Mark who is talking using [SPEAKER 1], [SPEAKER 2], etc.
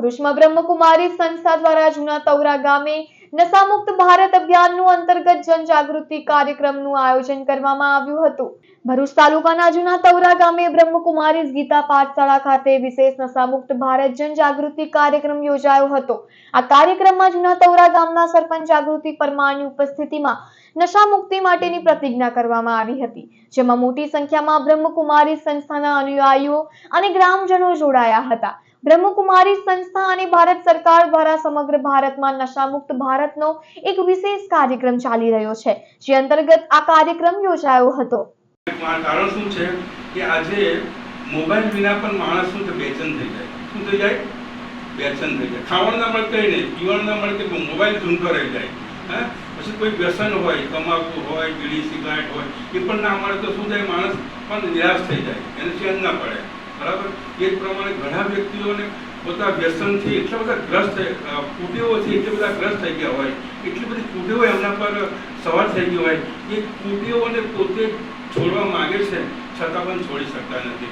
[SPEAKER 1] ભરૂચમાં બ્રહ્મકુમારી સંસ્થા દ્વારા જૂના તૌરા ગામે નશામુક્ત ભારત અભિયાનનું અંતર્ગત જનજાગૃતિ કાર્યક્રમનું આયોજન કરવામાં આવ્યું હતું। ભરૂચ તાલુકાના જૂના તૌરા ગામે બ્રહ્મકુમારી ગીતા પાઠશાળા ખાતે વિશેષ નશામુક્ત ભારત જનજાગૃતિ કાર્યક્રમ યોજાયો હતો। આ કાર્યક્રમમાં જૂના તૌરા ગામના સરપંચ જાગૃતિ પરમારની ઉપસ્થિતિમાં નશા મુક્તિ માટેની પ્રતિજ્ઞા કરવામાં આવી હતી, જેમાં મોટી સંખ્યામાં બ્રહ્મકુમારી સંસ્થાના અનુયાયીઓ અને ગ્રામજનો જોડાયા હતા। બ્રહ્મકુમારી સંસ્થા અને ભારત સરકાર દ્વારા સમગ્ર ભારતમાં નશામુક્ત ભારતનો એક વિશેષ કાર્યક્રમ ચાલી રહ્યો છે, જે અંતર્ગત આ કાર્યક્રમ યોજાયો હતો।
[SPEAKER 2] કારણ શું છે કે આજે મોબાઈલ વિના પણ માણસ શું છે બેચેન થઈ જાય। શું થઈ જાય? બેચેન થઈ જાય। ખાવાનું ના મળે કઈ નહીં, પીવાનું ના મળે કે મોબાઈલ ઝૂમતો રહી જાય। હા, પછી કોઈ વ્યસન હોય, તમાકુ હોય, બીડી સિગારેટ હોય, એ પણ ના મળે તો શું થાય? માણસ પણ નિરાશ થઈ જાય, એને ચેન ના પડે। બરાબર? એ જ પ્રમાણે ઘણા વ્યક્તિઓને પોતા વ્યસનથી એટલા બધા ગ્રસ્ત કુટેવોથી એટલા બધા ગ્રસ્ત થઈ ગયા હોય, એટલી બધી કુટેવો એમના પર સવાર થઈ ગઈ હોય, એ કુટેવોને પોતે છોડવા માંગે છે, છતાં પણ છોડી શકતા નથી।